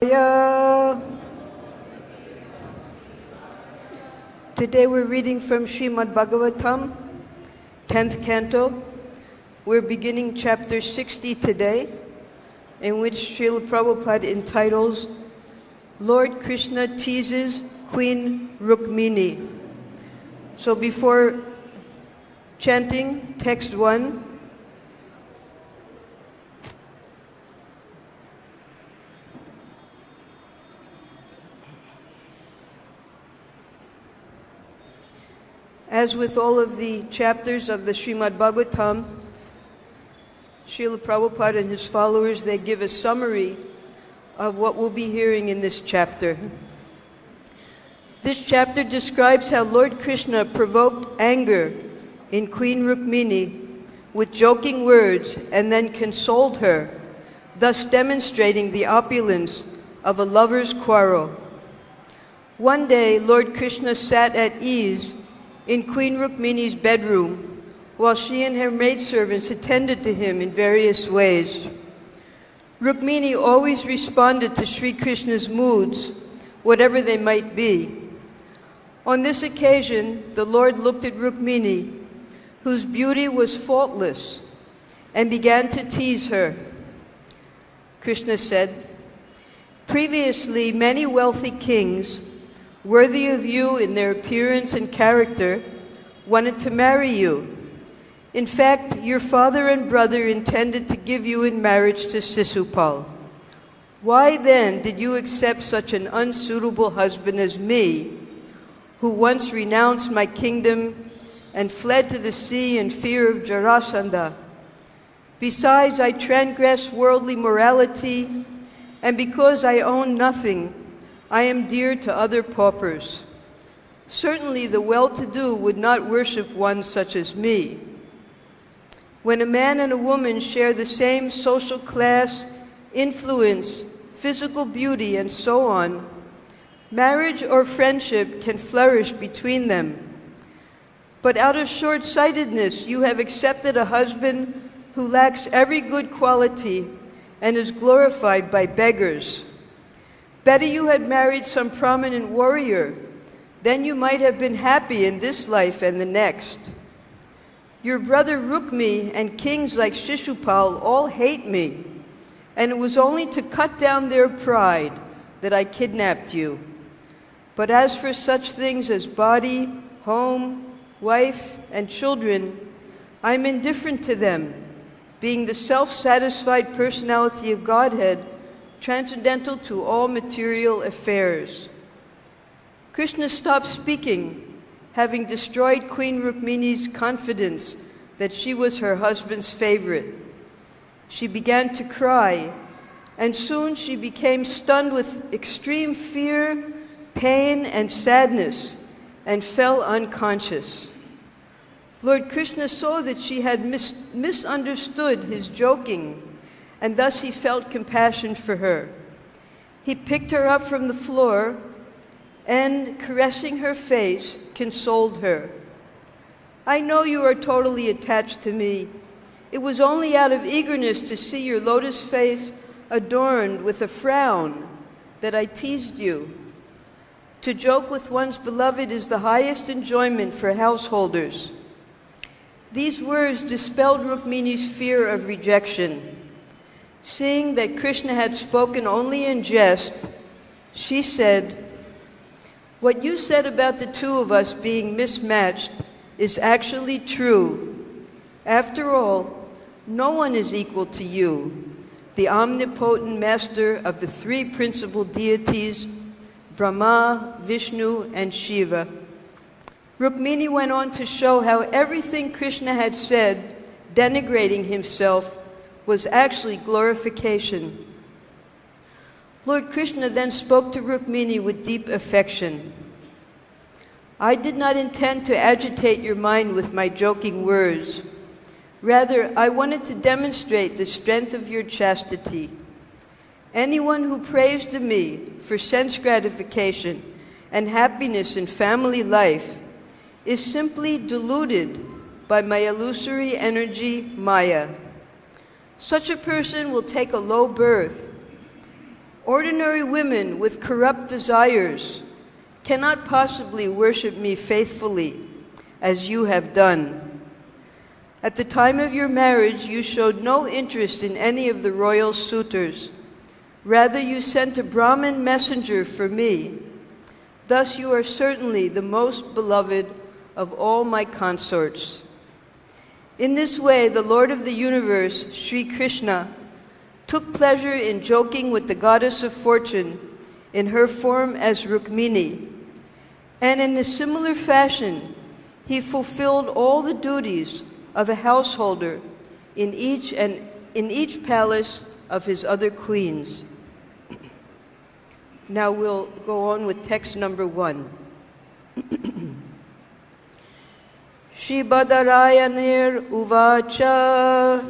Today we're reading from Śrīmad Bhagavatam, 10th canto. We're beginning chapter 60 today, in which Srila Prabhupada entitles Lord Krishna Teases Queen Rukmiṇī. So before chanting text 1, as with all of the chapters of the Śrīmad Bhagavatam, Srila Prabhupada and his followers, they give a summary of what we'll be hearing in this chapter. This chapter describes how Lord Krishna provoked anger in Queen Rukmiṇī with joking words and then consoled her, thus demonstrating the opulence of a lover's quarrel. One day, Lord Krishna sat at ease in Queen Rukmiṇī's bedroom, while she and her maidservants attended to him in various ways. Rukmiṇī always responded to Sri Krishna's moods, whatever they might be. On this occasion, the Lord looked at Rukmiṇī, whose beauty was faultless, and began to tease her. Krishna said, "Previously, many wealthy kings, worthy of you in their appearance and character, wanted to marry you. In fact, your father and brother intended to give you in marriage to Sisupal. Why then did you accept such an unsuitable husband as me, who once renounced my kingdom and fled to the sea in fear of Jarasandha? Besides, I transgress worldly morality, and because I own nothing, I am dear to other paupers. Certainly the well-to-do would not worship one such as me. When a man and a woman share the same social class, influence, physical beauty, and so on, marriage or friendship can flourish between them. But out of short-sightedness, you have accepted a husband who lacks every good quality and is glorified by beggars. Better you had married some prominent warrior, then you might have been happy in this life and the next. Your brother Rukmiṇī and kings like Shishupal all hate me, and it was only to cut down their pride that I kidnapped you. But as for such things as body, home, wife, and children, I am indifferent to them, being the self-satisfied personality of Godhead, transcendental to all material affairs." Krishna stopped speaking, having destroyed Queen Rukmiṇī's confidence that she was her husband's favorite. She began to cry, and soon she became stunned with extreme fear, pain, and sadness, and fell unconscious. Lord Krishna saw that she had misunderstood his joking, and thus he felt compassion for her. He picked her up from the floor and, caressing her face, consoled her. "I know you are totally attached to me. It was only out of eagerness to see your lotus face adorned with a frown that I teased you. To joke with one's beloved is the highest enjoyment for householders." These words dispelled Rukmiṇī's fear of rejection. Seeing that Krishna had spoken only in jest, she said, "What you said about the two of us being mismatched is actually true. After all, no one is equal to you, the omnipotent master of the three principal deities, Brahma, Vishnu, and Shiva." Rukmiṇī went on to show how everything Krishna had said, denigrating himself, was actually glorification. Lord Krishna then spoke to Rukmiṇī with deep affection. "I did not intend to agitate your mind with my joking words. Rather, I wanted to demonstrate the strength of your chastity. Anyone who prays to me for sense gratification and happiness in family life is simply deluded by my illusory energy, Maya. Such a person will take a low birth. Ordinary women with corrupt desires cannot possibly worship me faithfully as you have done. At the time of your marriage, you showed no interest in any of the royal suitors. Rather, you sent a Brahmin messenger for me. Thus, you are certainly the most beloved of all my consorts. In this way, the Lord of the universe, Sri Krishna, took pleasure in joking with the goddess of fortune in her form as Rukmiṇī. And in a similar fashion, he fulfilled all the duties of a householder in each palace of his other queens. Now we'll go on with text number 1. Śrī Bādarāyaṇir uvāca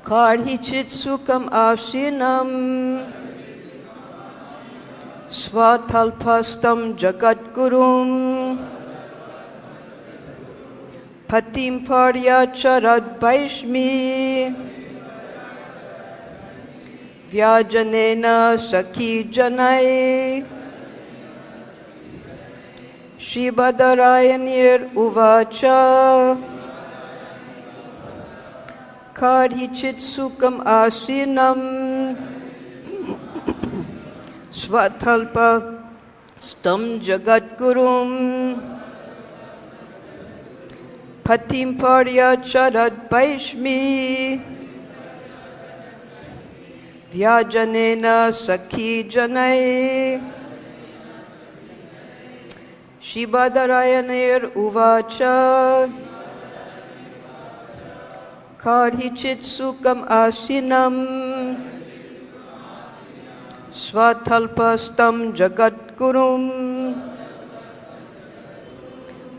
karhicit sukham āsīnaṁ sva-talpa-sthaṁ jagad-gurum patim paryacarad bhaiṣmī vyajanena sakhī-janaiḥ śrī Bādarāyaṇir uvāca karhicit sukham āsīnam sva-talpa-sthaṁ jagad-gurum patim paryacarad bhaiṣmī vyajanena sakhī-janaiḥ śrī Bādarāyaṇir uvāca karhicit sukham āsīnam sva-talpa-sthaṁ jagat-gurum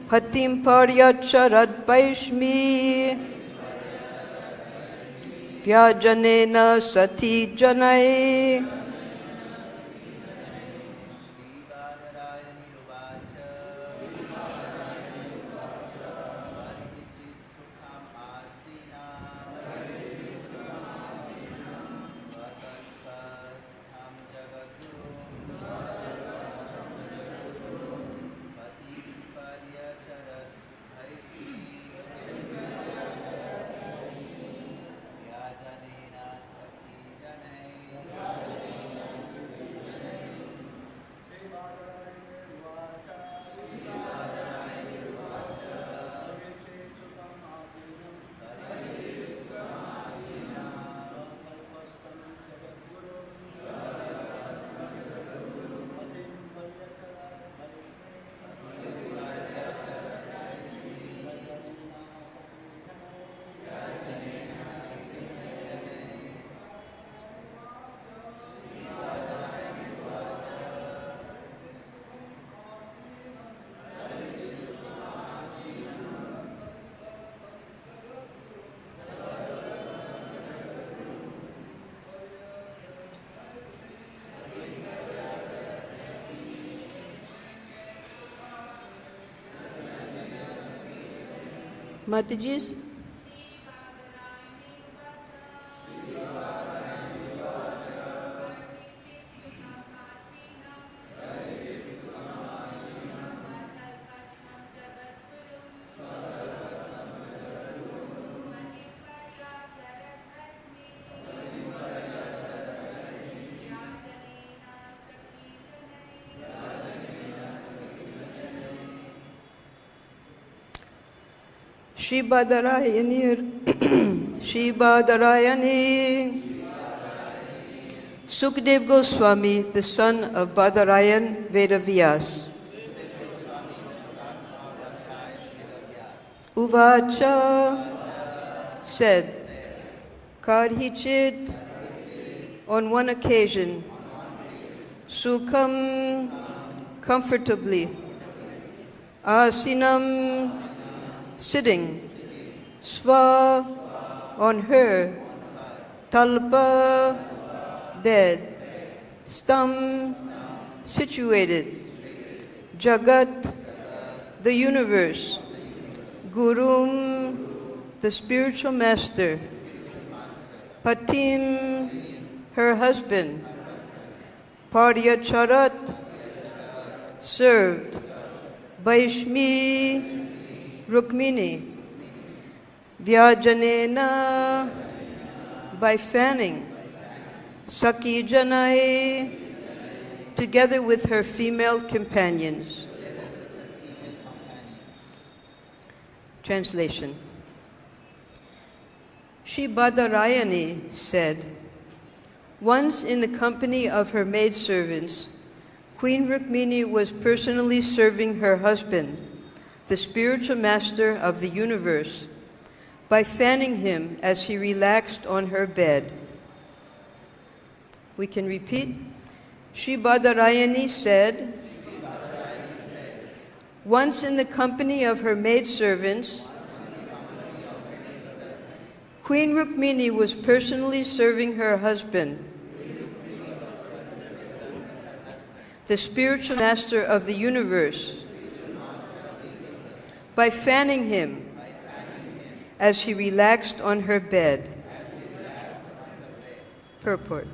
patim paryacarad bhaiṣmī vyajanena sakhī-janaiḥ Matajis? Śrī Bādarāyaṇir, Śrī Bādarāyaṇi. Śukadeva Gosvāmī, the son of Bādarāyaṇa Vedavyāsa. Uvāca said, karhicit, on one occasion, sukham, comfortably, āsīnaṁ, sitting, sva, on her, talpa, bed, stham, situated, jagat, the universe, gurum, the spiritual master, patim, her husband. Paryacarat, served. Bhaiṣmī, Rukmiṇī. Vyajanena, by fanning. Sakhī-janaiḥ, together with her female companions. Translation. Śrī Bādarāyaṇi said, once in the company of her maidservants, Queen Rukmiṇī was personally serving her husband, the spiritual master of the universe, by fanning him as he relaxed on her bed. We can repeat. Śrī Bādarāyaṇi said, once in the company of her maidservants, Queen Rukmiṇī was personally serving her husband, the spiritual master of the universe, by fanning him as he relaxed on her bed. Purport.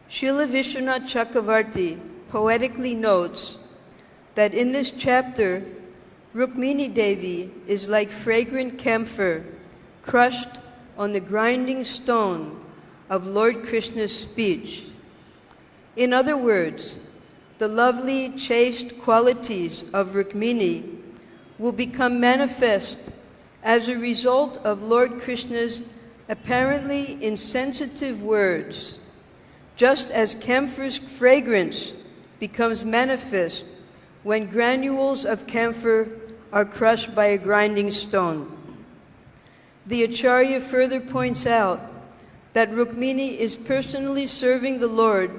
Srila Vishwanath Chakravarti poetically notes that in this chapter, Rukmiṇī Devi is like fragrant camphor crushed on the grinding stone of Lord Krishna's speech. In other words, the lovely, chaste qualities of Rukmiṇī will become manifest as a result of Lord Krishna's apparently insensitive words, just as camphor's fragrance becomes manifest when granules of camphor are crushed by a grinding stone. The Acharya further points out that Rukmiṇī is personally serving the Lord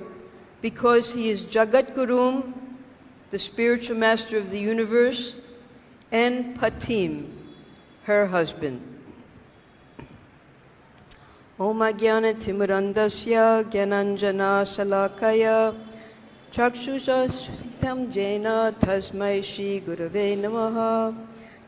because he is jagad-gurum, the spiritual master of the universe, and patim, her husband. Om Ajnana Timurandasya Gyananjana Salakaya Chakshusha Stham Jena Tasmai Shri Gurave Namaha.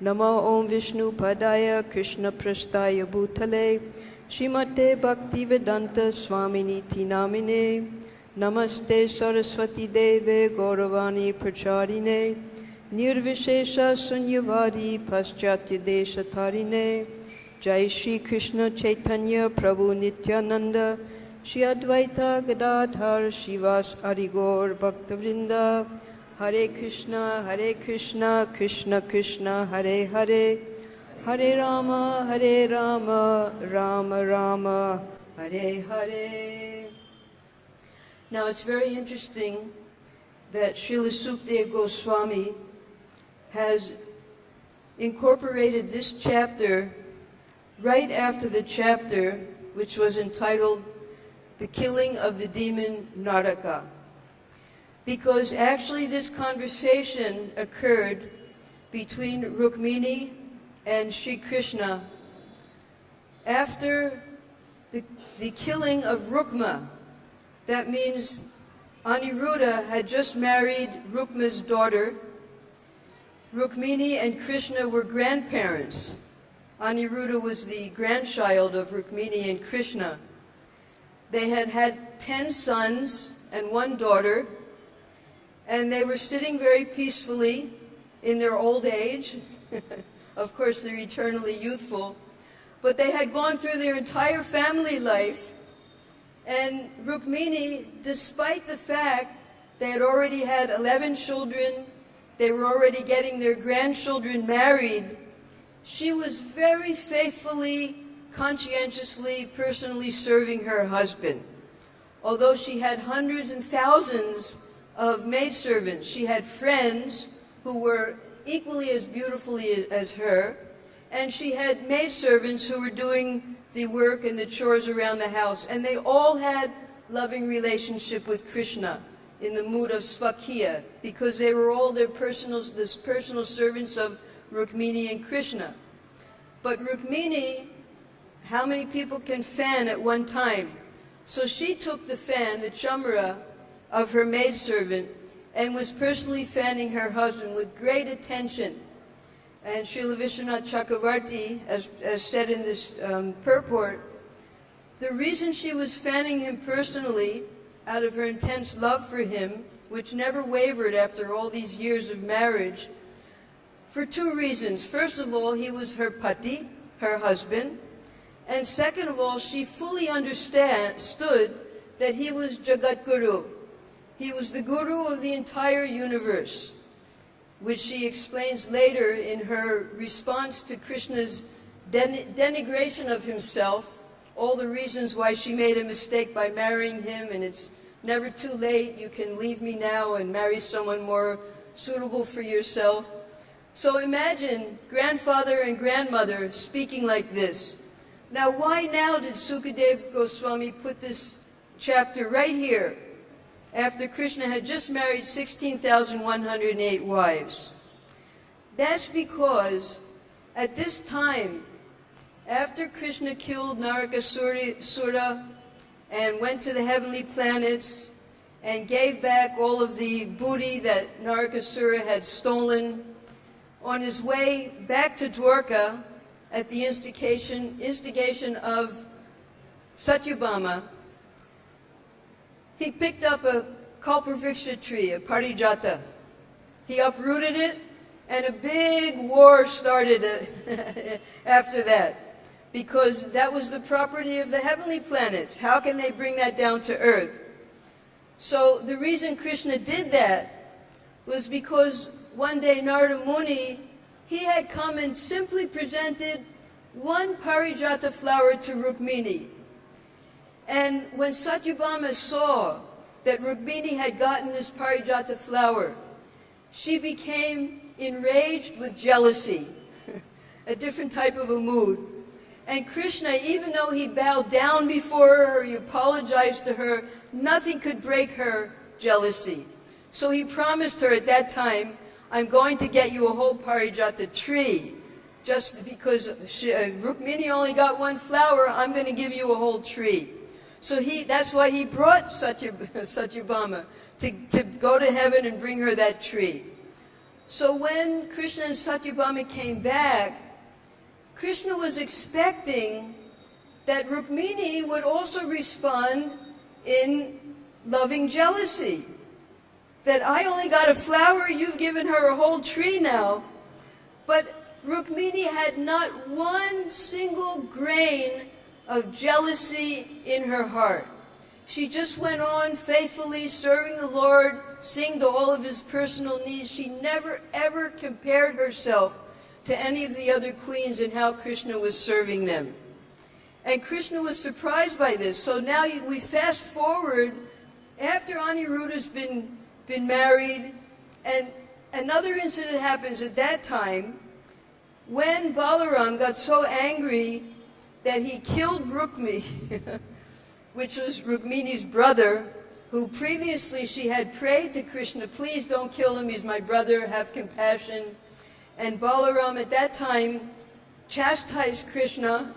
Namo Om Vishnu Padaya Krishna Prastaya Bhutale Srimate Bhaktivedanta Swaminiti Namine. Namaste Saraswati Deve Gauravani Pracharine Nirvishesha Sunyavadi Paschatya Desha Tarine. Jai Shri Krishna Chaitanya Prabhu Nityananda Shri Advaita Gadadhar Shivas Arigor Bhaktavrinda. Hare Krishna, Krishna Krishna, Hare Hare, Hare Rama, Rama Rama, Hare Hare. Now it's very interesting that Srila Śukadeva Gosvāmī has incorporated this chapter right after the chapter which was entitled The Killing of the Demon Naraka. Because actually this conversation occurred between Rukmiṇī and Shri Krishna after the killing of Rukma. That means Aniruddha had just married Rukma's daughter. Rukmiṇī and Krishna were grandparents. Aniruddha was the grandchild of Rukmiṇī and Krishna. They had had 10 sons and 1 daughter, and they were sitting very peacefully in their old age. Of course, they're eternally youthful. But they had gone through their entire family life, and Rukmiṇī, despite the fact they had already had 11 children, they were already getting their grandchildren married, she was very faithfully, conscientiously, personally serving her husband. Although she had hundreds and thousands of maidservants, she had friends who were equally as beautiful as her, and she had maidservants who were doing the work and the chores around the house, and they all had loving relationship with Krishna in the mood of svakya, because they were all the personal servants of Rukmiṇī and Krishna. But Rukmiṇī, how many people can fan at one time? So she took the fan, the chamra, of her maidservant, and was personally fanning her husband with great attention. And Srila Vishwanath Chakravarti, as said in this purport, the reason she was fanning him personally, out of her intense love for him, which never wavered after all these years of marriage, for two reasons. First of all, he was her pati, her husband. And second of all, she fully understood that he was jagad-gurum. He was the guru of the entire universe, which she explains later in her response to Krishna's denigration of himself, all the reasons why she made a mistake by marrying him, and it's never too late, you can leave me now and marry someone more suitable for yourself. So imagine grandfather and grandmother speaking like this. Now, why now did Śukadeva Gosvāmī put this chapter right here, after Krishna had just married 16,108 wives? That's because at this time, after Krishna killed Narakasura and went to the heavenly planets and gave back all of the booty that Narakasura had stolen, on his way back to Dwarka, at the instigation of Satyabhama, he picked up a kalpavriksha tree, a parijata. He uprooted it, and a big war started after that, because that was the property of the heavenly planets. How can they bring that down to earth? So the reason Krishna did that was because one day Narada Muni, he had come and simply presented one parijata flower to Rukmiṇī. And when Satyabhama saw that Rukmini had gotten this parijata flower, she became enraged with jealousy, a different type of a mood. And Krishna, even though he bowed down before her, he apologized to her, nothing could break her jealousy. So he promised her at that time, I'm going to get you a whole parijata tree. Just because Rukmini only got one flower, I'm going to give you a whole tree. So that's why he brought Satyabhama to go to heaven and bring her that tree. So when Krishna and Satyabhama came back, Krishna was expecting that Rukmini would also respond in loving jealousy. That I only got a flower, you've given her a whole tree now. But Rukmini had not one single grain of jealousy in her heart. She just went on faithfully serving the Lord, seeing to all of his personal needs. She never ever compared herself to any of the other queens and how Krishna was serving them. And Krishna was surprised by this. So now we fast forward after Aniruddha's been married, and another incident happens at that time when Balaram got so angry that he killed Rukmiṇī, which was Rukmini's brother, who previously she had prayed to Krishna, please don't kill him, he's my brother, have compassion. And Balaram at that time chastised Krishna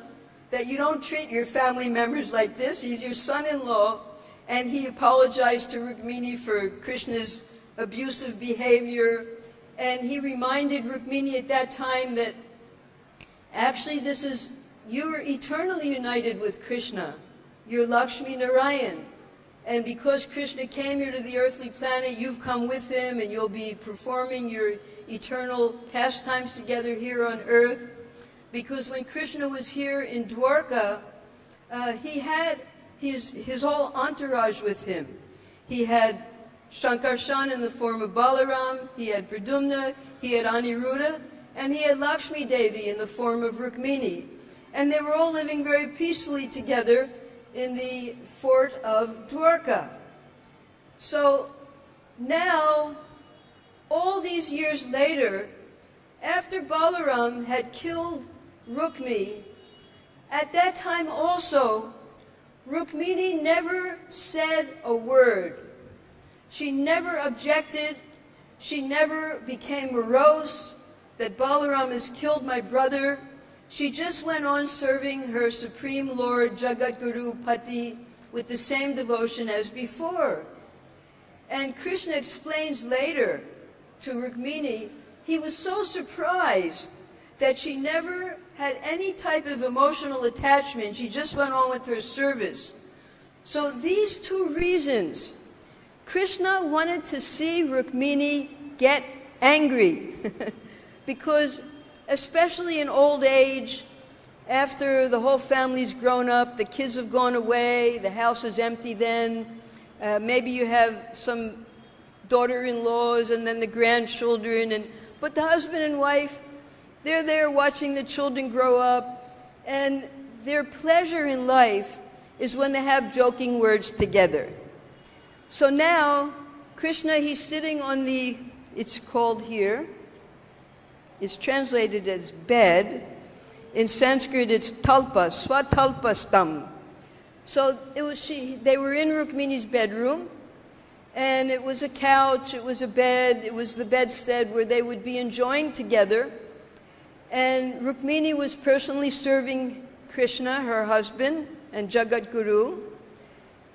that you don't treat your family members like this, he's your son-in-law. And he apologized to Rukmini for Krishna's abusive behavior. And he reminded Rukmini at that time that actually you are eternally united with Krishna. You're Lakshmi Narayan. And because Krishna came here to the earthly planet, you've come with him and you'll be performing your eternal pastimes together here on earth. Because when Krishna was here in Dwarka, he had his whole entourage with him. He had Shankarshan in the form of Balaram, he had Pradumna, he had Aniruddha, and he had Lakshmi Devi in the form of Rukmini. And they were all living very peacefully together in the fort of Dwarka. So now, all these years later, after Balaram had killed Rukmini, at that time also, Rukmini never said a word. She never objected. She never became morose that Balaram has killed my brother. She just went on serving her Supreme Lord, Jagat-guru Pati, with the same devotion as before. And Krishna explains later to Rukmini, he was so surprised that she never had any type of emotional attachment. She just went on with her service. So these two reasons, Krishna wanted to see Rukmini get angry because especially in old age, after the whole family's grown up, the kids have gone away, the house is empty then, maybe you have some daughter-in-laws and then the grandchildren, but the husband and wife, they're there watching the children grow up, and their pleasure in life is when they have joking words together. So now, Krishna, he's sitting on the, it's called here, it's translated as bed. In Sanskrit, it's talpa, sva-talpa-sthaṁ. So they were in Rukmini's bedroom, and it was a couch, it was a bed, it was the bedstead where they would be enjoying together. And Rukmini was personally serving Krishna, her husband, and jagad-gurum.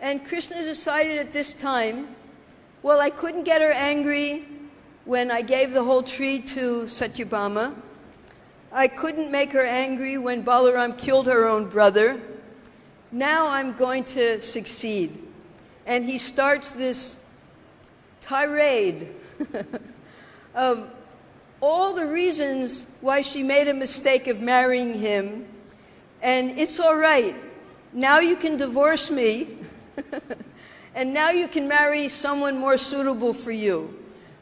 And Krishna decided at this time, well, I couldn't get her angry when I gave the whole tree to Satyabhama. I couldn't make her angry when Balaram killed her own brother. Now I'm going to succeed. And he starts this tirade of all the reasons why she made a mistake of marrying him. And it's all right. Now you can divorce me. And now you can marry someone more suitable for you.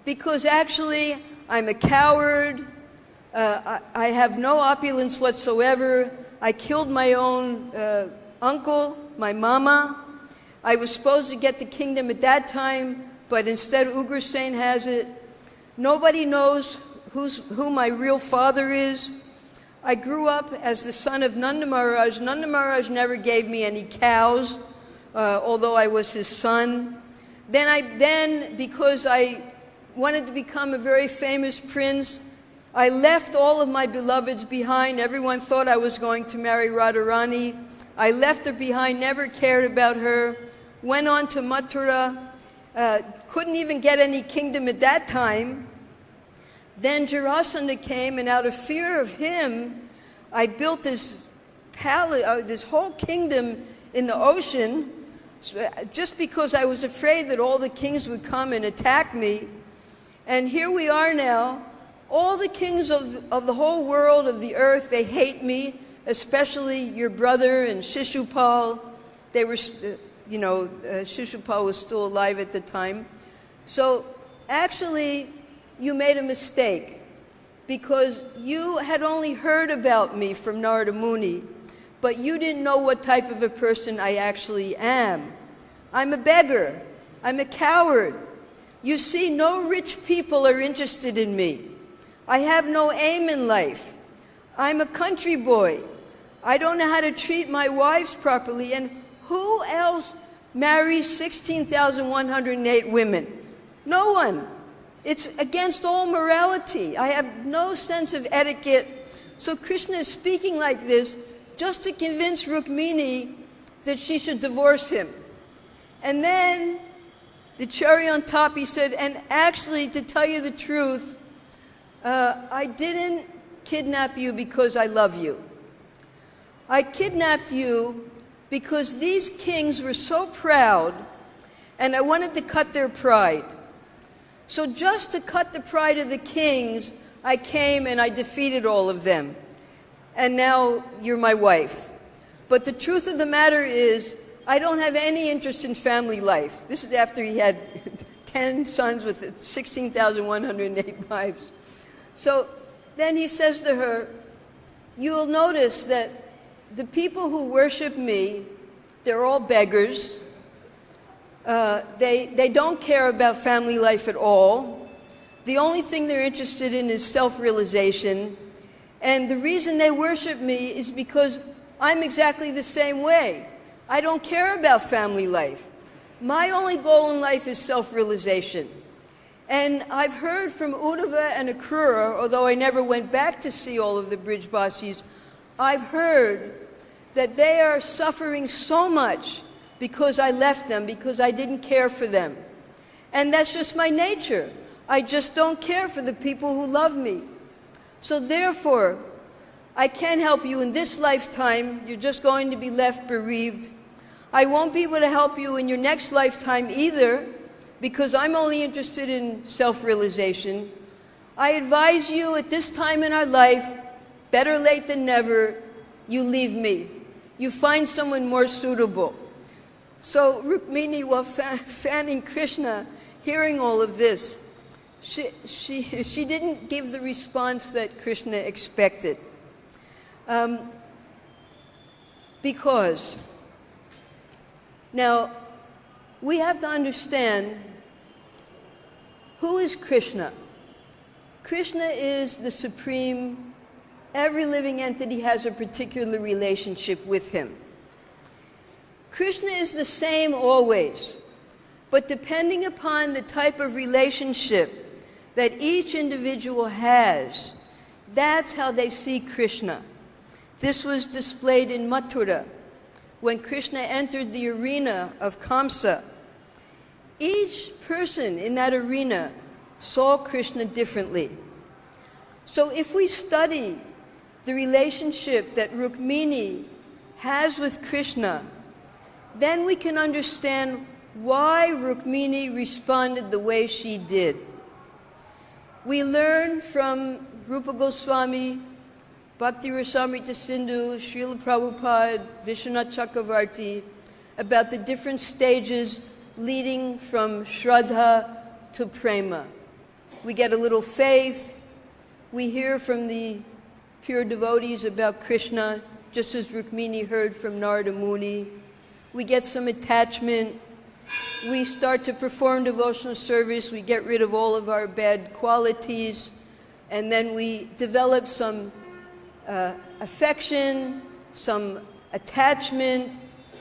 Because actually, I'm a coward. I have no opulence whatsoever. I killed my own uncle, my mama. I was supposed to get the kingdom at that time, but instead Ugrasen has it. Nobody knows who my real father is. I grew up as the son of Nanda Maharaj. Nanda Maharaj never gave me any cows, although I was his son. Then, because I wanted to become a very famous prince, I left all of my beloveds behind. Everyone thought I was going to marry Radharani. I left her behind, never cared about her. Went on to Mathura, couldn't even get any kingdom at that time. Then Jarasandha came, and out of fear of him, I built this palace, this whole kingdom in the ocean, just because I was afraid that all the kings would come and attack me. And here we are now. All the kings of the whole world, of the earth, they hate me, especially your brother and Shishupal. They were, Shishupal was still alive at the time. So actually, you made a mistake because you had only heard about me from Narada Muni, but you didn't know what type of a person I actually am. I'm a beggar. I'm a coward. You see, no rich people are interested in me. I have no aim in life. I'm a country boy. I don't know how to treat my wives properly, and who else marries 16,108 women? No one. It's against all morality. I have no sense of etiquette. So Krishna is speaking like this just to convince Rukmini that she should divorce him. And then, the cherry on top, he said, and actually, to tell you the truth, I didn't kidnap you because I love you. I kidnapped you because these kings were so proud, and I wanted to cut their pride. So just to cut the pride of the kings, I came and I defeated all of them. And now you're my wife. But the truth of the matter is, I don't have any interest in family life. This is after he had 10 sons with 16,108 wives. So then he says to her, you'll notice that the people who worship me, they're all beggars. They don't care about family life at all. The only thing they're interested in is self-realization. And the reason they worship me is because I'm exactly the same way. I don't care about family life. My only goal in life is self-realization. And I've heard from Uddhava and Akrura, although I never went back to see all of the Brijbasis, I've heard that they are suffering so much because I left them, because I didn't care for them. And that's just my nature. I just don't care for the people who love me. So therefore, I can't help you in this lifetime. You're just going to be left bereaved. I won't be able to help you in your next lifetime either, because I'm only interested in self-realization. I advise you at this time in our life, better late than never, you leave me. You find someone more suitable. So Rukmini, while fanning Krishna, hearing all of this, she didn't give the response that Krishna expected. Because, now, we have to understand, who is Krishna? Krishna is the supreme. Every living entity has a particular relationship with him. Krishna is the same always, but depending upon the type of relationship that each individual has, that's how they see Krishna. This was displayed in Mathura when Krishna entered the arena of Kamsa. Each person in that arena saw Krishna differently. So if we study the relationship that Rukmini has with Krishna, then we can understand why Rukmini responded the way she did. We learn from Rupa Gosvāmī, Bhakti Rasamrita Sindhu, Srila Prabhupada, Vishwanath Chakravarti, about the different stages leading from Shraddha to Prema. We get a little faith. We hear from the pure devotees about Krishna, just as Rukmini heard from Narada Muni. We get some attachment. We start to perform devotional service. We get rid of all of our bad qualities. And then we develop some affection, some attachment.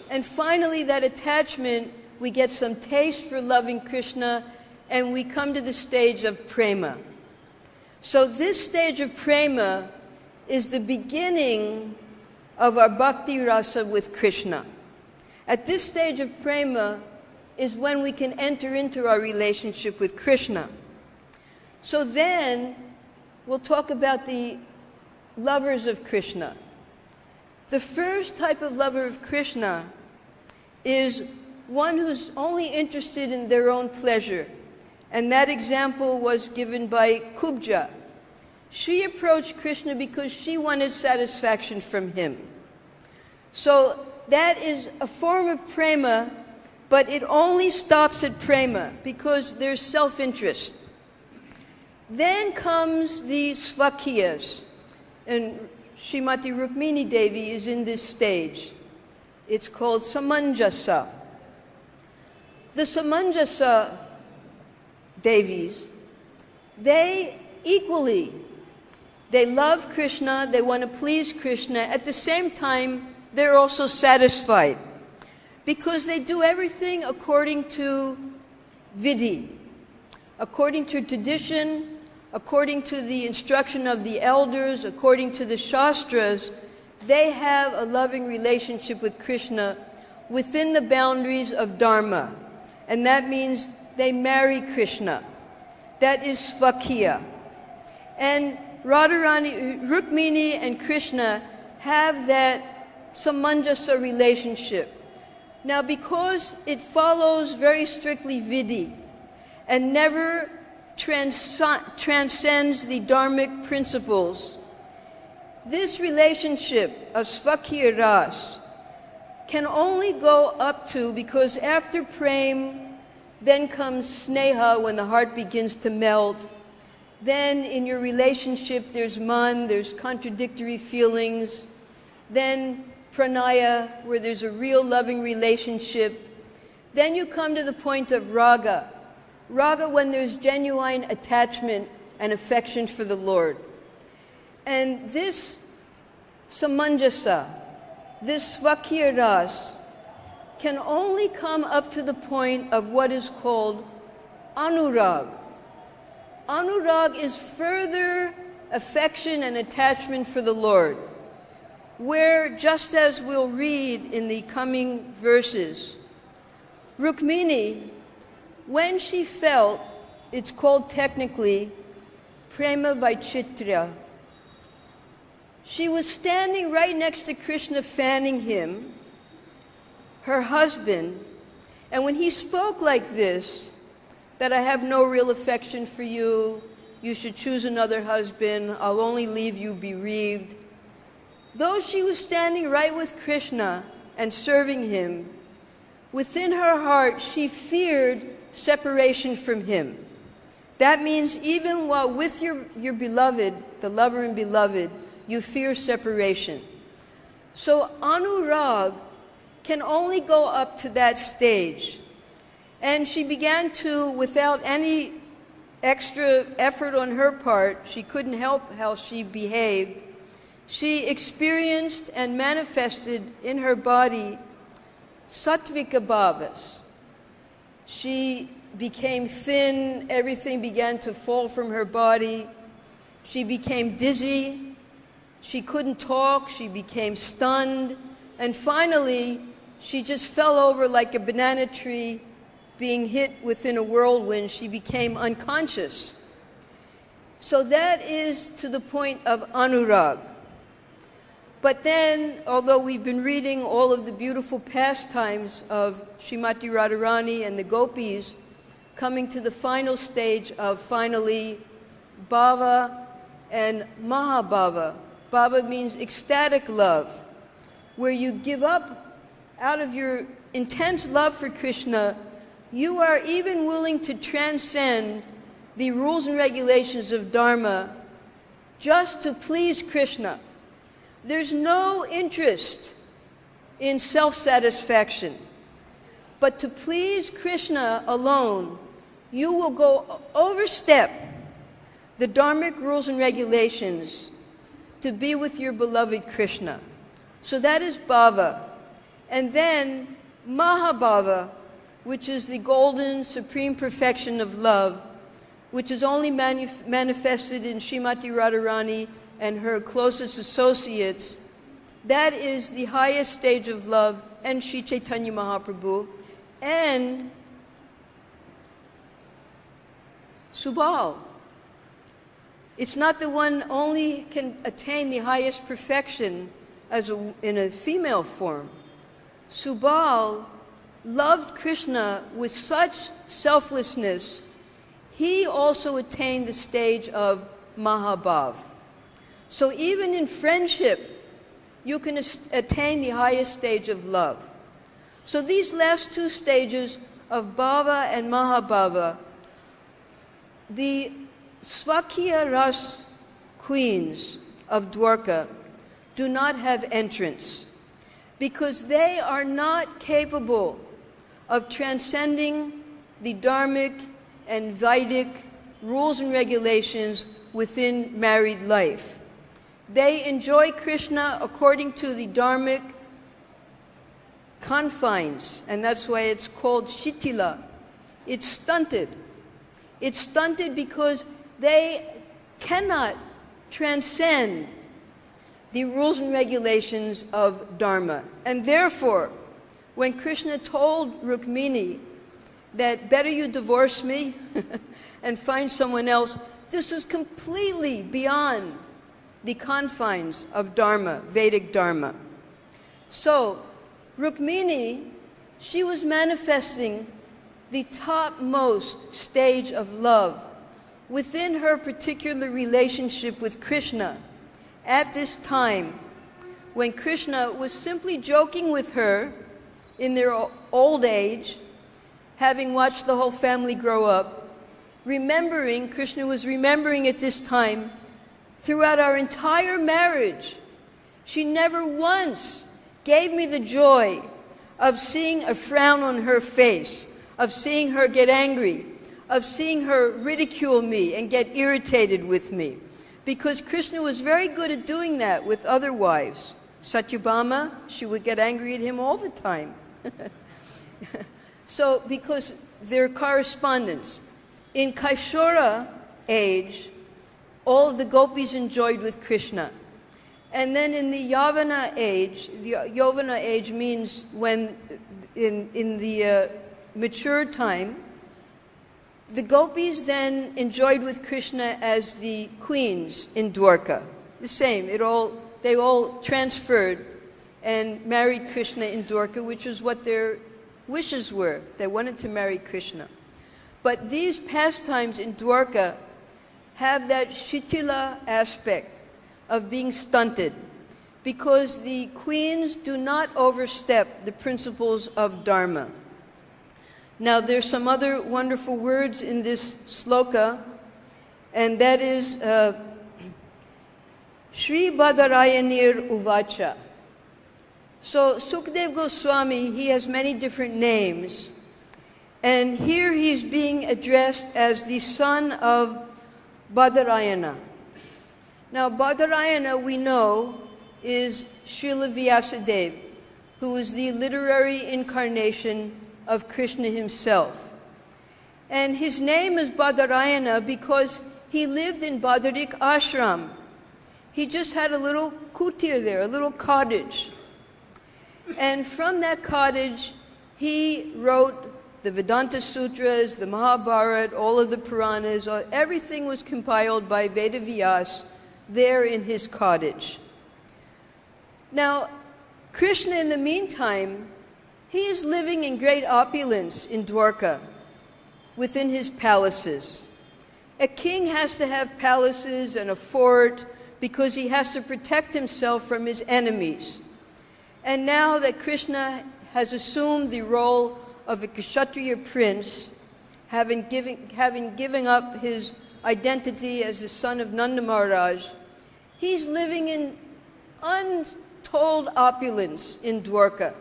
And finally, that attachment, we get some taste for loving Krishna, and we come to the stage of prema. So this stage of prema is the beginning of our bhakti rasa with Krishna. At this stage of prema is when we can enter into our relationship with Krishna. So then we'll talk about the lovers of Krishna. The first type of lover of Krishna is one who's only interested in their own pleasure. And that example was given by Kubja. She approached Krishna because she wanted satisfaction from him. So that is a form of prema, but it only stops at prema because there's self-interest. Then comes the svakiyas, and Srimati Rukmiṇī Devi is in this stage. It's called samanjasa. The samanjasa Devis, they love Krishna, they want to please Krishna. At the same time, they're also satisfied because they do everything according to vidhi, according to tradition, according to the instruction of the elders, according to the shastras. They have a loving relationship with Krishna within the boundaries of dharma. And that means they marry Krishna. That is svakiya. And Radharani, Rukmini and Krishna have that samanjasa relationship. Now, because it follows very strictly vidhi and never transcends the dharmic principles, this relationship of svakiya ras can only go up to, because after prem, then comes sneha, when the heart begins to melt. Then in your relationship there's man, there's contradictory feelings. Then pranaya, where there's a real loving relationship. Then you come to the point of raga. Raga, when there's genuine attachment and affection for the Lord. And this samanjasa, this svakiya ras, can only come up to the point of what is called anurag. Anurag is further affection and attachment for the Lord, where, just as we'll read in the coming verses, Rukmini, when she felt, it's called technically prema vaichitra, She was standing right next to Krishna, fanning him, her husband, and when he spoke like this, that I have no real affection for you, you should choose another husband, I'll only leave you bereaved. Though she was standing right with Krishna and serving him, within her heart she feared separation from him. That means even while with your beloved, the lover and beloved, you fear separation. So anurag can only go up to that stage. And she began to, without any extra effort on her part, she couldn't help how she behaved, she experienced and manifested in her body sattvika bhavas. She became thin, everything began to fall from her body. She became dizzy, she couldn't talk, she became stunned, and finally she just fell over like a banana tree being hit within a whirlwind. She became unconscious. So that is to the point of anurag. But then, although we've been reading all of the beautiful pastimes of Srimati Radharani and the gopis, coming to the final stage of finally bhava and mahabhava. Bhava means ecstatic love, where you give up out of your intense love for Krishna, you are even willing to transcend the rules and regulations of Dharma just to please Krishna. There's no interest in self-satisfaction, but to please Krishna alone, you will go overstep the dharmic rules and regulations to be with your beloved Krishna. So that is bhava. And then mahabhava, which is the golden supreme perfection of love, which is only manifested in Srimati Radharani and her closest associates. That is the highest stage of love, and Sri Chaitanya Mahaprabhu, and Subal. It's not the one only can attain the highest perfection as in a female form. Subal loved Krishna with such selflessness, he also attained the stage of Mahabhav. So even in friendship, you can attain the highest stage of love. So these last two stages of Bhava and Mahabhava, the Svakya Ras queens of Dwarka do not have entrance because they are not capable of transcending the dharmic and Vedic rules and regulations within married life. They enjoy Krishna according to the dharmic confines, and that's why it's called shitila. It's stunted. It's stunted because they cannot transcend the rules and regulations of Dharma. And therefore, when Krishna told Rukmiṇī that better you divorce me and find someone else, this is completely beyond the confines of Dharma, Vedic Dharma. So, Rukmiṇī, she was manifesting the topmost stage of love within her particular relationship with Krishna at this time when Krishna was simply joking with her in their old age, having watched the whole family grow up, remembering, Krishna was remembering at this time, throughout our entire marriage, she never once gave me the joy of seeing a frown on her face, of seeing her get angry, of seeing her ridicule me and get irritated with me. Because Krishna was very good at doing that with other wives. Satyabhama, she would get angry at him all the time. So, because their correspondence. In Kaishora age, all of the gopis enjoyed with Krishna. And then in the Yavana age means when in the mature time, the gopis then enjoyed with Krishna as the queens in Dwarka. The same, it all they all transferred and married Krishna in Dwarka, which was what their wishes were. They wanted to marry Krishna. But these pastimes in Dwarka have that shitila aspect of being stunted, because the queens do not overstep the principles of Dharma. Now, there's some other wonderful words in this sloka, and that is Śrī Bādarāyaṇir uvāca. So Śukadeva Gosvāmī, he has many different names. And here he's being addressed as the son of Bādarāyaṇa. Now, Bādarāyaṇa, we know, is Srila Vyasadeva, who is the literary incarnation of Krishna himself. And his name is Bādarāyaṇa because he lived in Bādarik ashram. He just had a little kutir there, a little cottage. And from that cottage, he wrote the Vedanta Sutras, the Mahabharata, all of the Puranas, everything was compiled by Vedavyāsa there in his cottage. Now, Krishna, in the meantime, he is living in great opulence in Dwarka, within his palaces. A king has to have palaces and a fort because he has to protect himself from his enemies. And now that Krishna has assumed the role of a Kshatriya prince, having given up his identity as the son of Nanda Maharaj, he's living in untold opulence in Dwarka.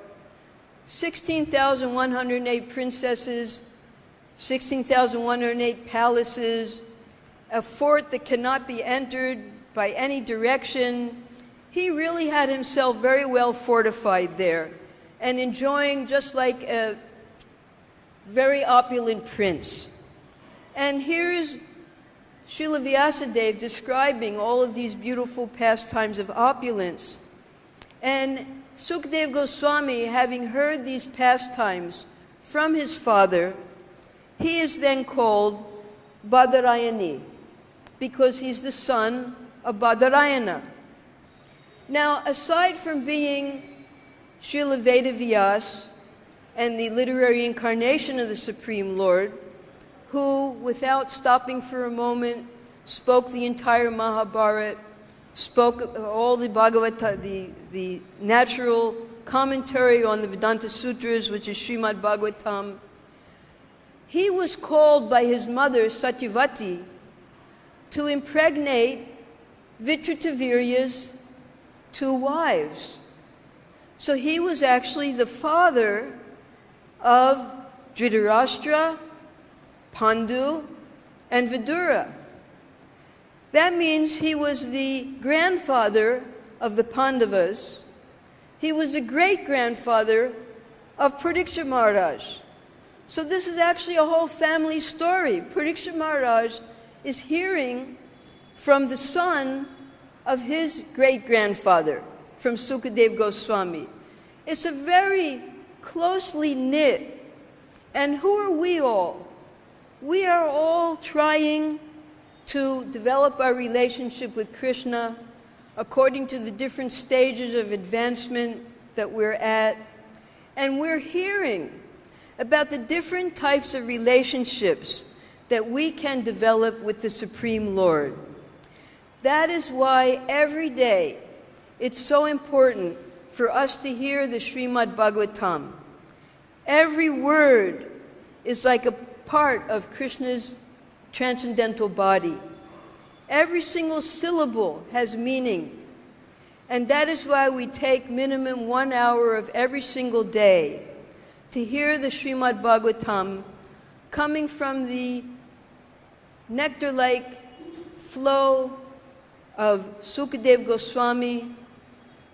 16,108 princesses, 16,108 palaces, a fort that cannot be entered by any direction. He really had himself very well fortified there and enjoying just like a very opulent prince. And here's Srila Vyasadeva describing all of these beautiful pastimes of opulence. And Śukadeva Gosvāmī, having heard these pastimes from his father, he is then called Bādarāyaṇi, because he's the son of Bādarāyaṇa. Now, aside from being Srila Vedavyāsa and the literary incarnation of the Supreme Lord, who, without stopping for a moment, spoke the entire Mahabharata, spoke all the Bhagavata, the natural commentary on the Vedanta Sutras, which is Śrīmad Bhagavatam, he was called by his mother, Satyavati, to impregnate Vitratavirya's 2 wives. So he was actually the father of Dhritarashtra, Pandu, and Vidura. That means he was the grandfather of the Pandavas. He was the great-grandfather of Parikshit Maharaj. So this is actually a whole family story. Parikshit Maharaj is hearing from the son of his great-grandfather, from Śukadeva Gosvāmī. It's a very closely knit. And who are we all? We are all trying to develop our relationship with Krishna according to the different stages of advancement that we're at. And we're hearing about the different types of relationships that we can develop with the Supreme Lord. That is why every day it's so important for us to hear the Śrīmad Bhagavatam. Every word is like a part of Krishna's transcendental body. Every single syllable has meaning. And that is why we take minimum 1 hour of every single day to hear the Śrīmad Bhagavatam coming from the nectar-like flow of Śukadeva Gosvāmī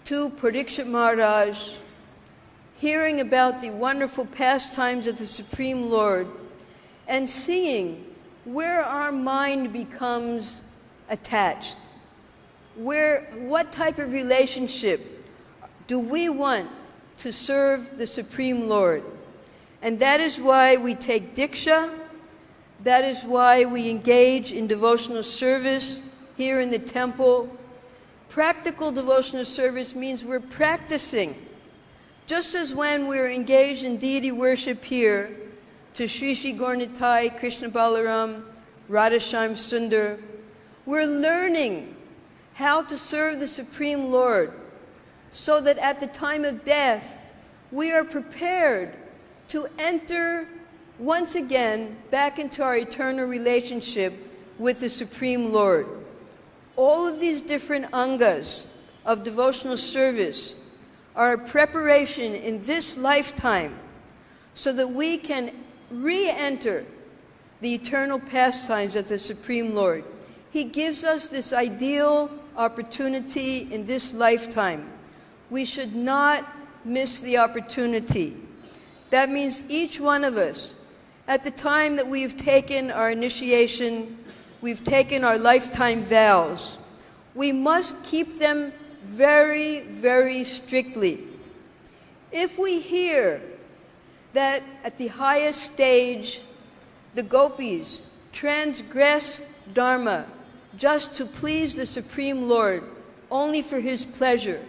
to Parikshit Maharaj, hearing about the wonderful pastimes of the Supreme Lord, and seeing where our mind becomes attached. What type of relationship do we want to serve the Supreme Lord? And that is why we take Diksha. That is why we engage in devotional service here in the temple, Practical devotional service means we're practicing. Just as when we're engaged in deity worship here, to Shri Shri Gaura-Nitai, Krishna Balaram, Radhashyam Sundar, we're learning how to serve the Supreme Lord so that at the time of death, we are prepared to enter once again back into our eternal relationship with the Supreme Lord. All of these different angas of devotional service are a preparation in this lifetime so that we can re-enter the eternal pastimes of the Supreme Lord. He gives us this ideal opportunity in this lifetime. We should not miss the opportunity. That means each one of us, at the time that we've taken our initiation, we've taken our lifetime vows, we must keep them very, very strictly. If we hear that at the highest stage, the gopis transgress dharma just to please the Supreme Lord, only for His pleasure,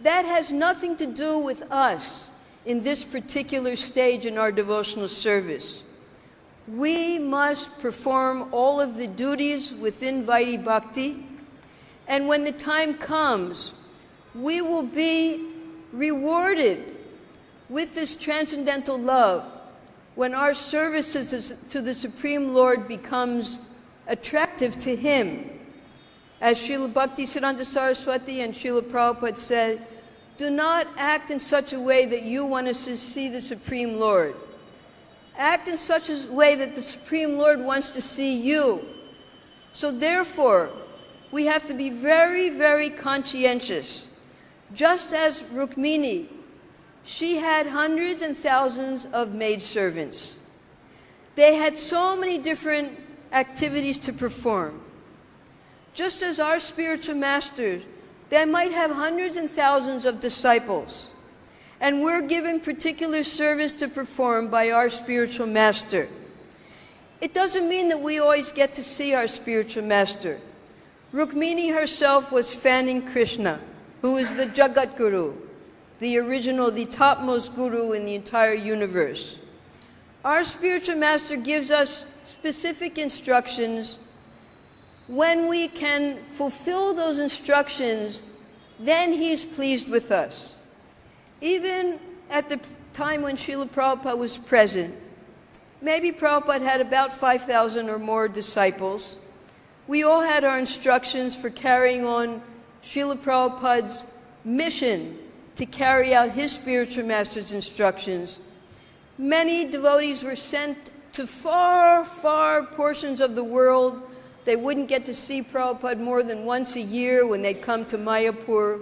that has nothing to do with us in this particular stage in our devotional service. We must perform all of the duties within Vaidhi Bhakti, and when the time comes, we will be rewarded with this transcendental love when our service to the Supreme Lord becomes attractive to Him. As Srila Bhaktisiddhanta Saraswati and Srila Prabhupada said, do not act in such a way that you want to see the Supreme Lord. Act in such a way that the Supreme Lord wants to see you. So therefore, we have to be very, very conscientious. Just as Rukmiṇī, she had hundreds and thousands of maidservants. They had so many different activities to perform. Just as our spiritual masters, they might have hundreds and thousands of disciples, and we're given particular service to perform by our spiritual master. It doesn't mean that we always get to see our spiritual master. Rukmiṇī herself was fanning Krishna, who is the jagad-gurum, the original, the topmost guru in the entire universe. Our spiritual master gives us specific instructions. When we can fulfill those instructions, then He's pleased with us. Even at the time when Srila Prabhupada was present, maybe Prabhupada had about 5,000 or more disciples. We all had our instructions for carrying on Srila Prabhupada's mission to carry out his spiritual master's instructions. Many devotees were sent to far, far portions of the world. They wouldn't get to see Prabhupada more than once a year when they'd come to Mayapur.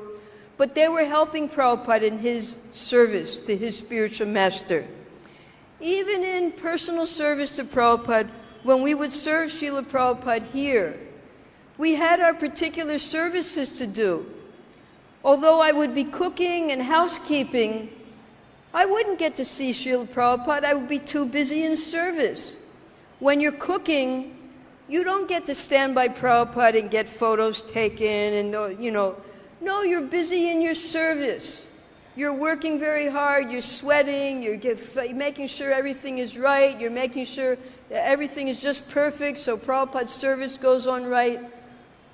But they were helping Prabhupada in his service to his spiritual master. Even in personal service to Prabhupada, when we would serve Srila Prabhupada here, we had our particular services to do. Although I would be cooking and housekeeping, I wouldn't get to see Srila Prabhupada. I would be too busy in service. When you're cooking, you don't get to stand by Prabhupada and get photos taken and, no, you're busy in your service. You're working very hard, you're sweating, you're making sure everything is right, you're making sure that everything is just perfect so Prabhupada's service goes on right.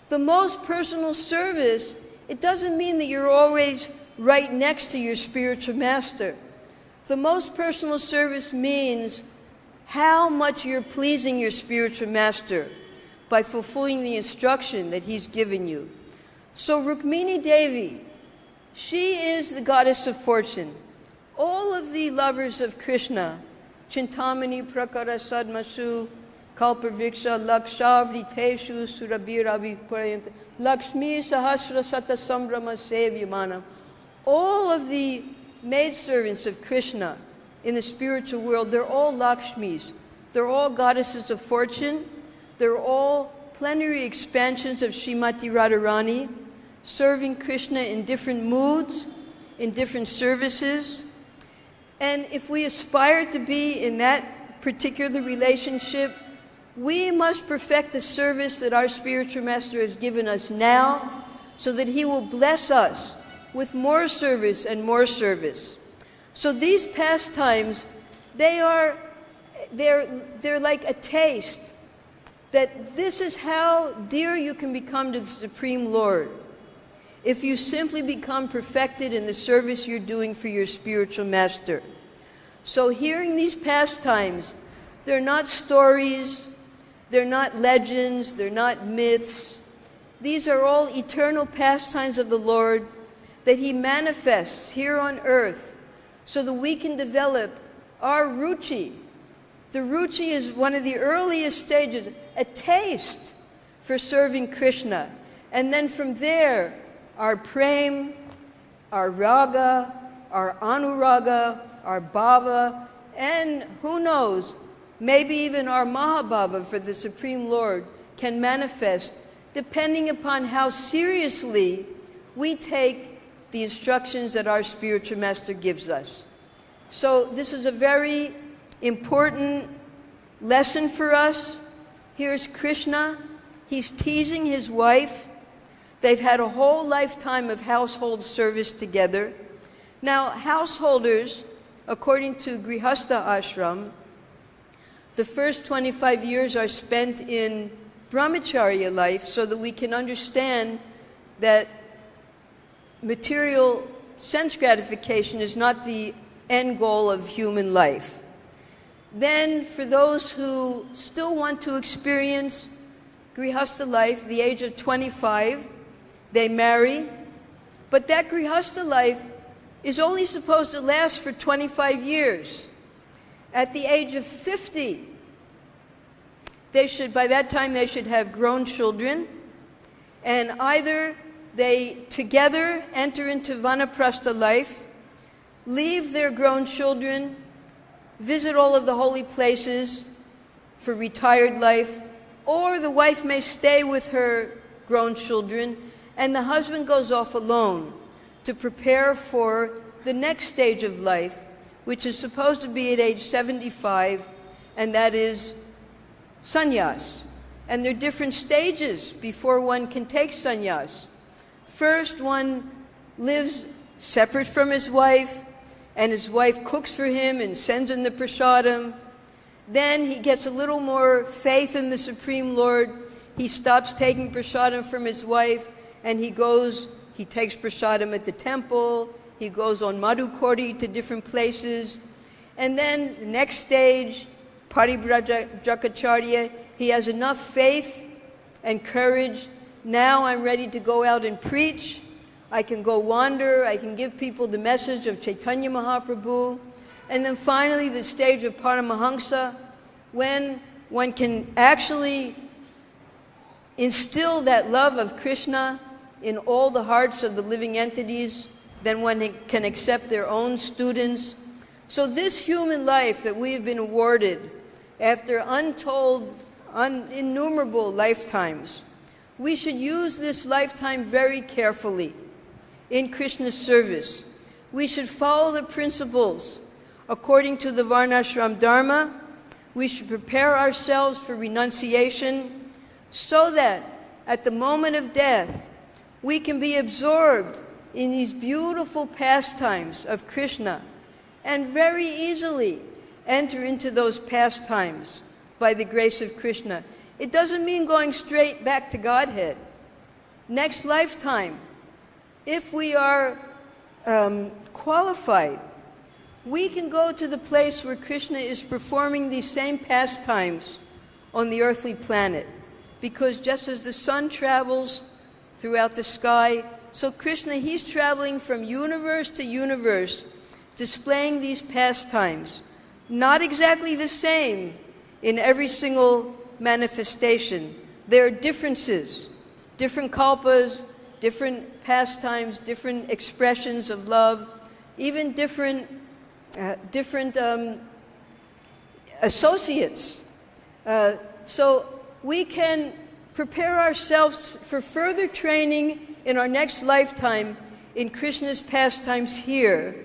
The most personal service, it doesn't mean that you're always right next to your spiritual master. The most personal service means how much you're pleasing your spiritual master by fulfilling the instruction that he's given you. So Rukmiṇī Devi, she is the goddess of fortune. All of the lovers of Krishna, Chintamani Prakara Sadmasu, Kalpaviksha, Lakshavriteshu, Surabhiravi Parayanta, Lakshmi Sahasra Sata Sambrama Sevyamanam. All of the maidservants of Krishna in the spiritual world, they're all Lakshmis. They're all goddesses of fortune. They're all plenary expansions of Srimati Radharani, serving Krishna in different moods, in different services. And if we aspire to be in that particular relationship, we must perfect the service that our spiritual master has given us now, so that he will bless us with more service and more service. So these pastimes, they're like a taste that this is how dear you can become to the Supreme Lord if you simply become perfected in the service you're doing for your spiritual master. So hearing these pastimes, they're not stories, they're not legends, they're not myths. These are all eternal pastimes of the Lord that he manifests here on earth so that we can develop our ruchi. The ruchi is one of the earliest stages, a taste for serving Krishna. And then from there, our prem, our raga, our anuraga, our bhava, and who knows, maybe even our mahabhava for the Supreme Lord can manifest depending upon how seriously we take the instructions that our spiritual master gives us. So this is a very important lesson for us. Here's Krishna. He's teasing his wife. They've had a whole lifetime of household service together. Now, householders, according to Grihastha ashram, the first 25 years are spent in brahmacharya life so that we can understand that material sense gratification is not the end goal of human life. Then, for those who still want to experience Grihastha life, the age of 25, they marry. But that Grihastha life is only supposed to last for 25 years. At the age of 50, by that time they should have grown children, and either they together enter into vanaprastha life, leave their grown children, visit all of the holy places for retired life, or the wife may stay with her grown children, and the husband goes off alone to prepare for the next stage of life, which is supposed to be at age 75, and that is sannyas. And there are different stages before one can take sannyas. First, one lives separate from his wife, and his wife cooks for him and sends him the prasadam. Then he gets a little more faith in the Supreme Lord. He stops taking prasadam from his wife, and he takes prasadam at the temple. He goes on madhukori to different places. And then the next stage, paribrajacharya, he has enough faith and courage. Now I'm ready to go out and preach. I can go wander. I can give people the message of Chaitanya Mahaprabhu. And then finally the stage of Paramahamsa, when one can actually instill that love of Krishna in all the hearts of the living entities. Then one can accept their own students. So this human life that we have been awarded after innumerable lifetimes, we should use this lifetime very carefully in Krishna's service. We should follow the principles according to the Varnashram Dharma. We should prepare ourselves for renunciation so that at the moment of death, we can be absorbed in these beautiful pastimes of Krishna and very easily enter into those pastimes by the grace of Krishna. It doesn't mean going straight back to Godhead. Next lifetime, if we are qualified, we can go to the place where Krishna is performing these same pastimes on the earthly planet. Because just as the sun travels throughout the sky, so Krishna, he's traveling from universe to universe, displaying these pastimes. Not exactly the same in every single manifestation. There are differences, different kalpas, different pastimes, different expressions of love, even different associates. So we can prepare ourselves for further training in our next lifetime in Krishna's pastimes here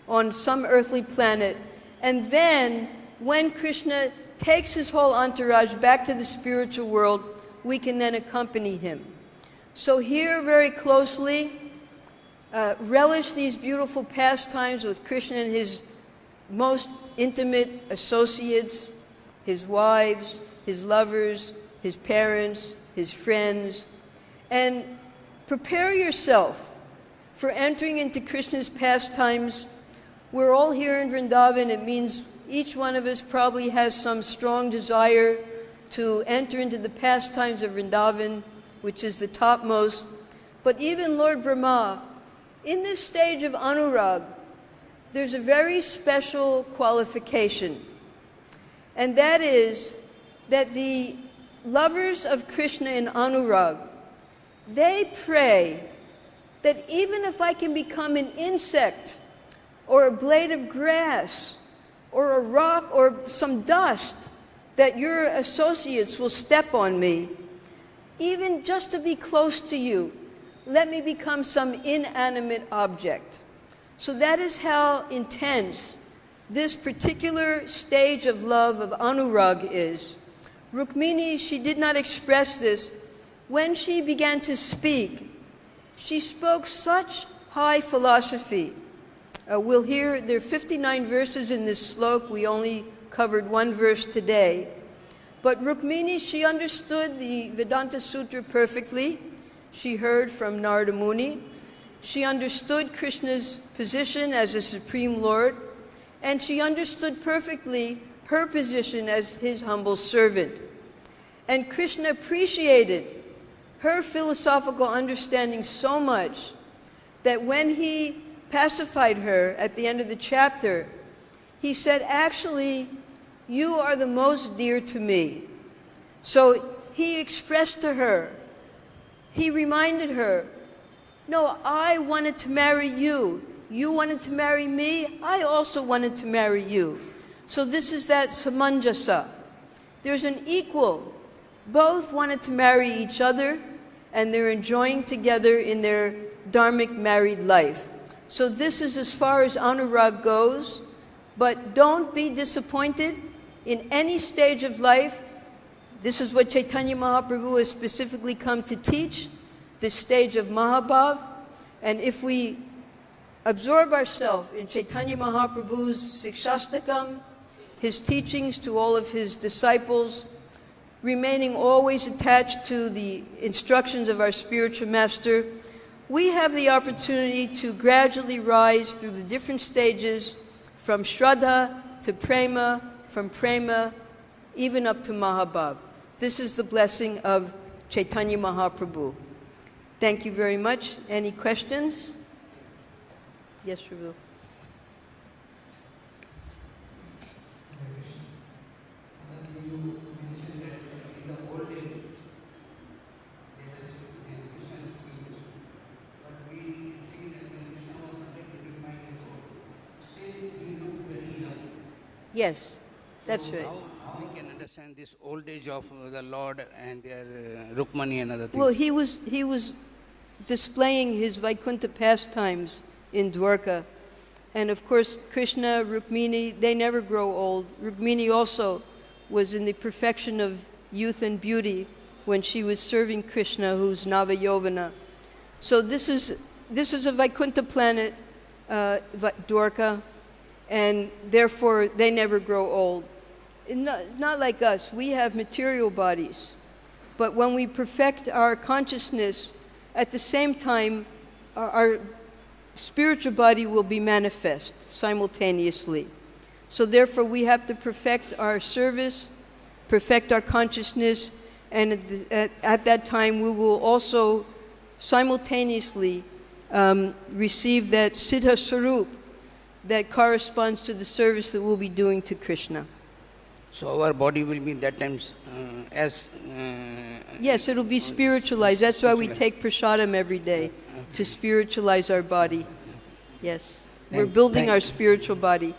on some earthly planet. And then when Krishna takes his whole entourage back to the spiritual world, we can then accompany him. So hear very closely, relish these beautiful pastimes with Krishna and his most intimate associates, his wives, his lovers, his parents, his friends, and prepare yourself for entering into Krishna's pastimes. We're all here in Vrindavan. It means each one of us probably has some strong desire to enter into the pastimes of Vrindavan, which is the topmost. But even Lord Brahma, in this stage of anurag, there's a very special qualification. And that is that the lovers of Krishna in anurag, they pray that even if I can become an insect or a blade of grass or a rock or some dust, that your associates will step on me, even just to be close to you, let me become some inanimate object. So that is how intense this particular stage of love of anurag is. Rukmiṇī, she did not express this. When she began to speak, she spoke such high philosophy. We'll hear, there are 59 verses in this slok. We only covered one verse today. But Rukmiṇī, she understood the Vedanta Sutra perfectly. She heard from Narada Muni. She understood Krishna's position as a Supreme Lord. And she understood perfectly her position as his humble servant. And Krishna appreciated her philosophical understanding so much that when he pacified her at the end of the chapter, he said, actually, you are the most dear to me. So he expressed to her, he reminded her, no, I wanted to marry you. You wanted to marry me. I also wanted to marry you. So this is that samanjasa. There's an equal. Both wanted to marry each other, and they're enjoying together in their dharmic married life. So this is as far as anurag goes, but don't be disappointed in any stage of life. This is what Chaitanya Mahaprabhu has specifically come to teach, this stage of Mahabhav. And if we absorb ourselves in Chaitanya Mahaprabhu's Sikshastakam, his teachings to all of his disciples, remaining always attached to the instructions of our spiritual master, we have the opportunity to gradually rise through the different stages from Shraddha to Prema, from Prema even up to Mahabhav. This is the blessing of Chaitanya Mahaprabhu. Thank you very much. Any questions? Yes, Prabhu. Yes, that's right. How we can understand this old age of the Lord and their Rukmini and other things? Well, he was displaying his Vaikuntha pastimes in Dwarka. And of course, Krishna, Rukmini, they never grow old. Rukmini also was in the perfection of youth and beauty when she was serving Krishna, who's Nava-yovana. So this is a Vaikuntha planet, Dwarka, and therefore they never grow old. Not like us. We have material bodies. But when we perfect our consciousness, at the same time, our spiritual body will be manifest simultaneously. So therefore we have to perfect our service, perfect our consciousness, and at that time we will also simultaneously receive that siddha sarup that corresponds to the service that we'll be doing to Krishna. So our body will be that times as... yes, it'll be spiritualized. That's why we take prasadam every day, to spiritualize our body. Yes, we're building our spiritual body.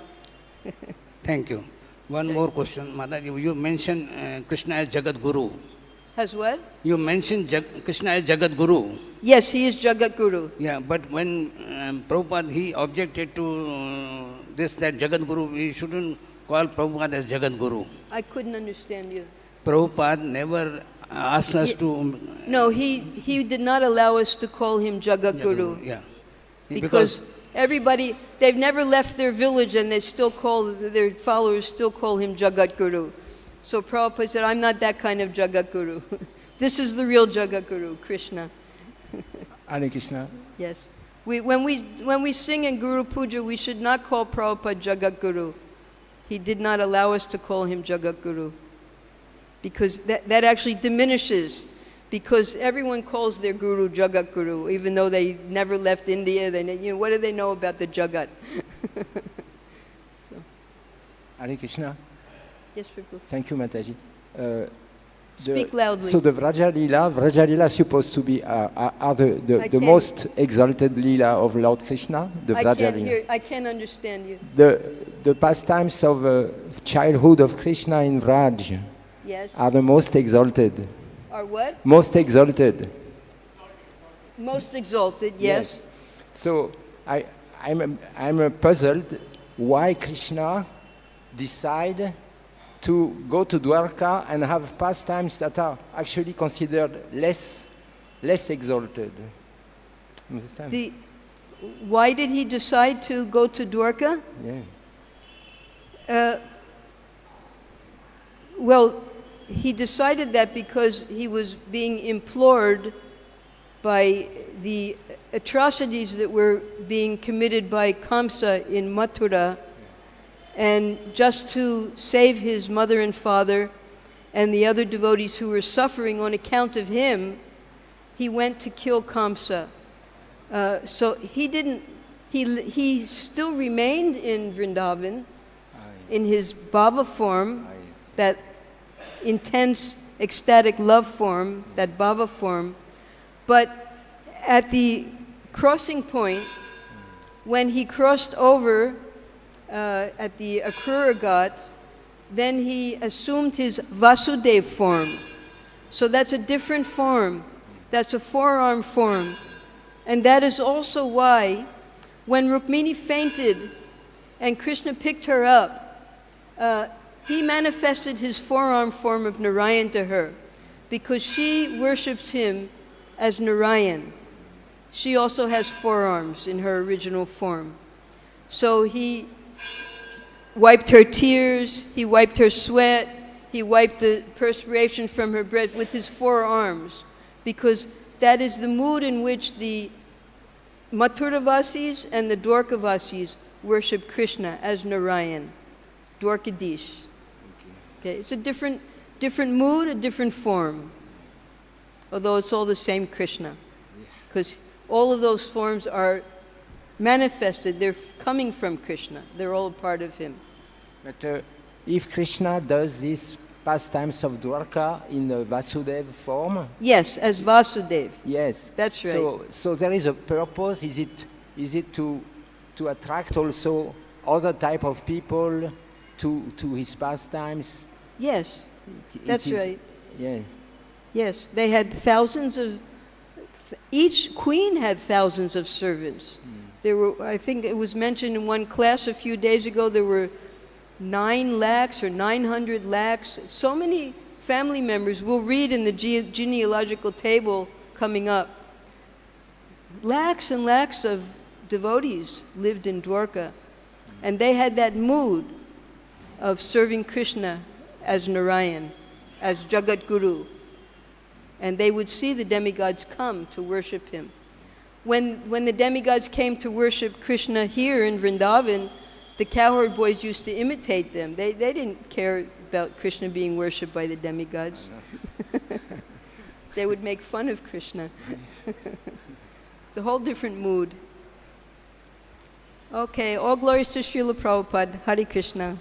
Thank you. One more question. Mataji, you mentioned Krishna as jagad-guru. Has what? You mentioned Krishna as jagad-guru. Yes, he is jagat-guru. Yeah, but when Prabhupada, he objected to this, that jagad-guru, we shouldn't call Prabhupada as jagad-guru. I couldn't understand you. Prabhupada never asked us to... No, he did not allow us to call him jagat-guru. Yeah. Because everybody, they've never left their village and they still call, their followers still call him jagat-guru. So Prabhupada said, I'm not that kind of jagat-guru. This is the real jagat-guru, Krishna. Hare Krishna. Yes. When we sing in Guru Puja, we should not call Prabhupada jagat-guru. He did not allow us to call him jagat-guru. Because that actually diminishes. Because everyone calls their guru jagat-guru, even though they never left India. What do they know about the jagat? So. Hare Krishna. Yes, Prabhu. Thank you, Mataji. Speak loudly. So the Vraja Lila is supposed to be are the most exalted Lila of Lord Krishna. The Vraja Lila. I can't understand you. The pastimes of childhood of Krishna in Vraj, yes, are the most exalted. Are what? Most exalted. Most exalted, yes. So I'm puzzled why Krishna decide to go to Dwarka and have pastimes that are actually considered less exalted. Understand? Why did he decide to go to Dwarka? Yeah. Well, he decided that because he was being implored by the atrocities that were being committed by Kamsa in Mathura, and just to save his mother and father and the other devotees who were suffering on account of him, he went to kill Kamsa. So he still remained in Vrindavan in his bhava form, that intense ecstatic love form, that bhava form. But at the crossing point, when he crossed over at the Akrura Ghat, then he assumed his Vasudeva form. So that's a different form. That's a four-arm form. And that is also why when Rukmini fainted and Krishna picked her up, he manifested his four-arm form of Narayan to her, because she worships him as Narayan. She also has four arms in her original form. So he wiped her tears, he wiped her sweat, he wiped the perspiration from her breath with his four arms, because that is the mood in which the Mathuravasis and the Dwarkavasis worship Krishna as Narayan, Dwarkadish. Okay, it's a different mood, a different form, although it's all the same Krishna, because all of those forms are manifested, they're coming from Krishna, they're all a part of him. But if Krishna does these pastimes of Dwarka in the Vasudeva form? Yes, as Vasudeva. Yes. That's right. So there is a purpose, is it to attract also other type of people to his pastimes? Yes, that's right. Yeah. Yes, they had thousands of, each queen had thousands of servants. There were, I think it was mentioned in one class a few days ago, there were 9 lakhs or 900 lakhs. So many family members, we'll read in the genealogical table coming up. Lakhs and lakhs of devotees lived in Dwarka, and they had that mood of serving Krishna as Narayan, as jagad-guru. And they would see the demigods come to worship him. When the demigods came to worship Krishna here in Vrindavan, the cowherd boys used to imitate them. They didn't care about Krishna being worshipped by the demigods. They would make fun of Krishna. It's a whole different mood. Okay, all glories to Srila Prabhupada. Hare Krishna.